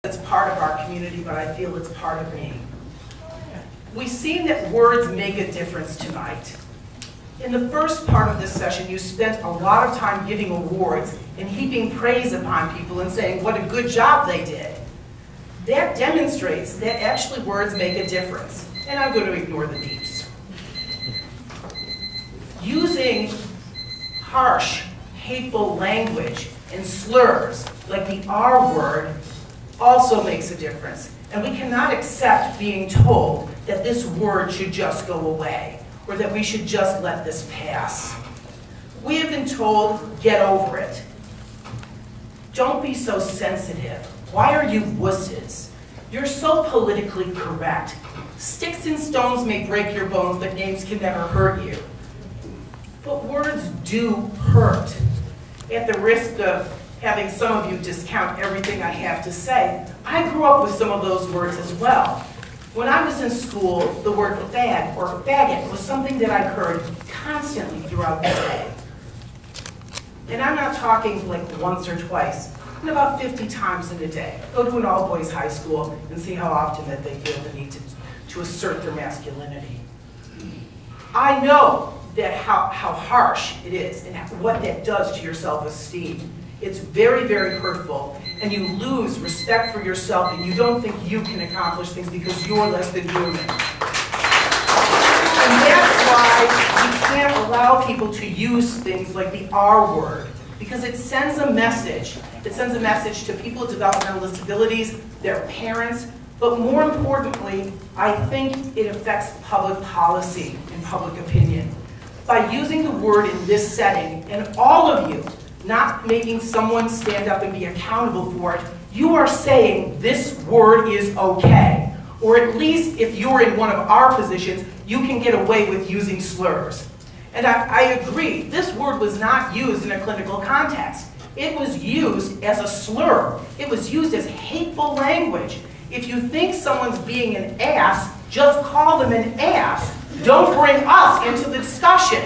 it's part of our community, but I feel it's part of me. We've seen that words make a difference tonight. In the first part of this session, you spent a lot of time giving awards and heaping praise upon people and saying what a good job they did. That demonstrates that actually words make a difference. And I'm going to ignore the beeps. Using harsh, hateful language and slurs like the R word also makes a difference. And we cannot accept being told that this word should just go away, or that we should just let this pass. We have been told, get over it. Don't be so sensitive. Why are you wusses? You're so politically correct. Sticks and stones may break your bones, but names can never hurt you. But words do hurt. At the risk of having some of you discount everything I have to say, I grew up with some of those words as well. When I was in school, the word fag or faggot was something that I heard constantly throughout the day. And I'm not talking like once or twice, but about 50 times in a day. Go to an all-boys high school and see how often that they feel the need to assert their masculinity. I know that how harsh it is and what that does to your self-esteem. It's very, very hurtful, and you lose respect for yourself, and you don't think you can accomplish things because you're less than human. And that's why we can't allow people to use things like the R word, because it sends a message. It sends a message to people with developmental disabilities, their parents, but more importantly, I think it affects public policy and public opinion. By using the word in this setting, and all of you not making someone stand up and be accountable for it, you are saying this word is okay. Or at least if you're in one of our positions, you can get away with using slurs. And I agree, this word was not used in a clinical context. It was used as a slur. It was used as hateful language. If you think someone's being an ass, just call them an ass. Don't bring us into the discussion.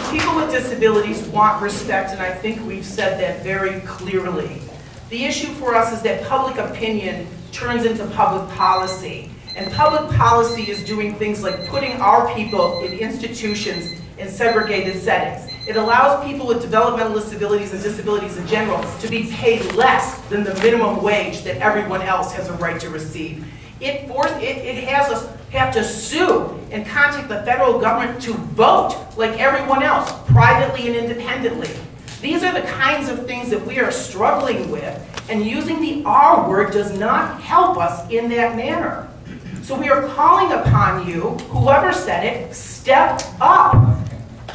People with disabilities want respect, and I think we've said that very clearly. The issue for us is that public opinion turns into public policy. And public policy is doing things like putting our people in institutions in segregated settings. It allows people with developmental disabilities and disabilities in general to be paid less than the minimum wage that everyone else has a right to receive. It has us have to sue and contact the federal government to vote like everyone else, privately and independently. These are the kinds of things that we are struggling with, and using the R word does not help us in that manner. So we are calling upon you, whoever said it, step up.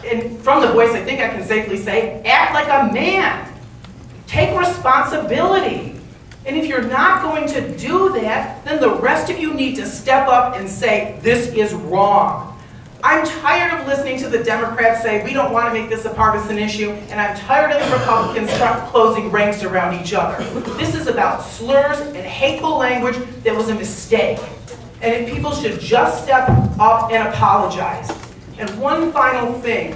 And from the voice, I think I can safely say, act like a man. Take responsibility. And if you're not going to do that, then the rest of you need to step up and say, this is wrong. I'm tired of listening to the Democrats say, we don't want to make this a partisan issue, and I'm tired of the Republicans closing ranks around each other. This is about slurs and hateful language that was a mistake. And people should just step up and apologize. And one final thing,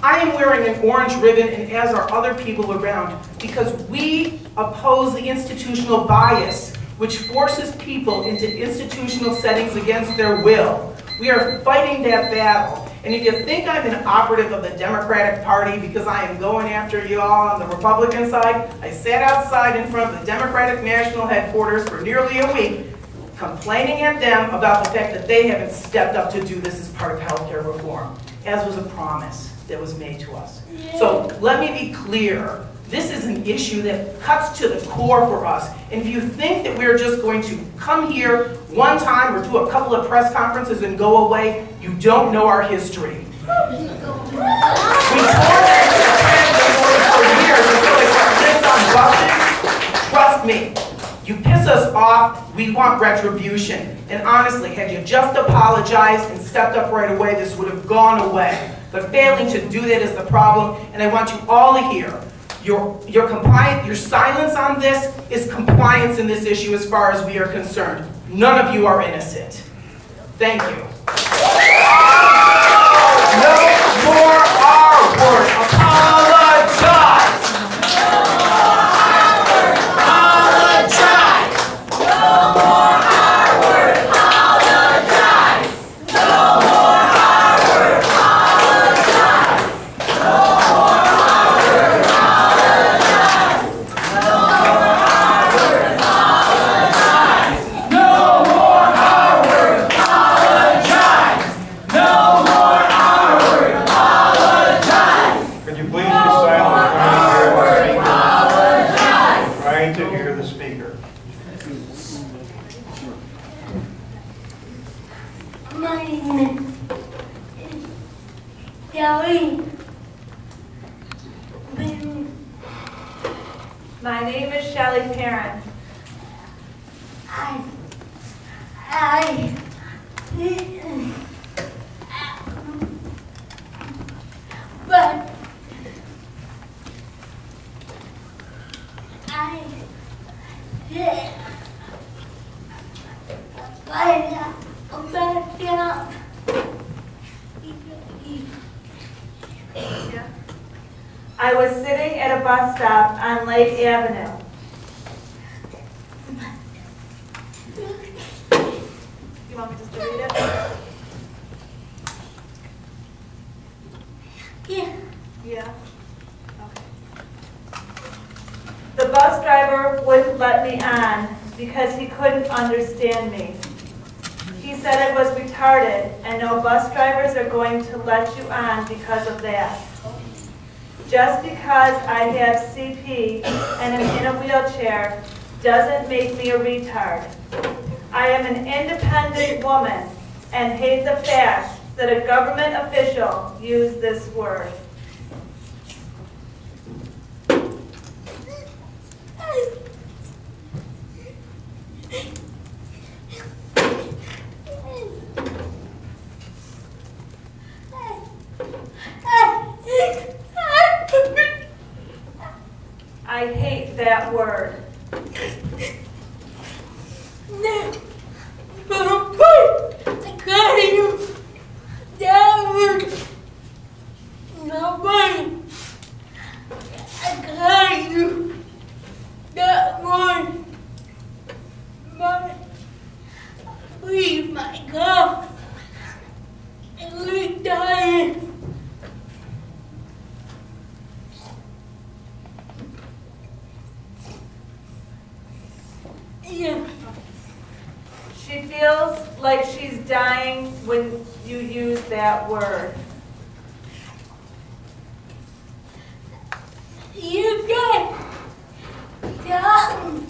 I am wearing an orange ribbon, and as are other people around, because we oppose the institutional bias which forces people into institutional settings against their will. We are fighting that battle. And if you think I'm an operative of the Democratic Party because I am going after you all on the Republican side, I sat outside in front of the Democratic National Headquarters for nearly a week complaining at them about the fact that they haven't stepped up to do this as part of healthcare reform, as was a promise that was made to us. So let me be clear. This is an issue that cuts to the core for us. And if you think that we're just going to come here one time or do a couple of press conferences and go away, you don't know our history. We tormented the transit for years until they put lists on buses. Trust me. You piss us off, we want retribution. And honestly, had you just apologized and stepped up right away, this would have gone away. But failing to do that is the problem, and I want you all to hear. Your silence on this is compliance in this issue as far as we are concerned. None of you are innocent. Thank you. No more My name is Shelley Perrin. I was sitting at a bus stop on Lake Avenue. You want me just to read it? Yeah. Okay. The bus driver wouldn't let me on because he couldn't understand me. He said I was retarded, and no bus drivers are going to let you on because of that. Just because I have CP and am in a wheelchair doesn't make me a retard. I am an independent woman and hate the fact that a government official used this word. I hate that word. She feels like she's dying when you use that word. You get down,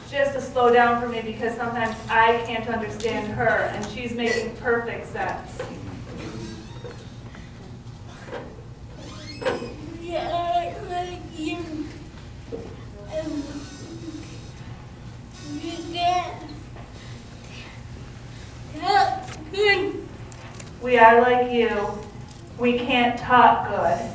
She has to slow down for me because sometimes I can't understand her, and she's making perfect sense. We are like you. We can't talk good.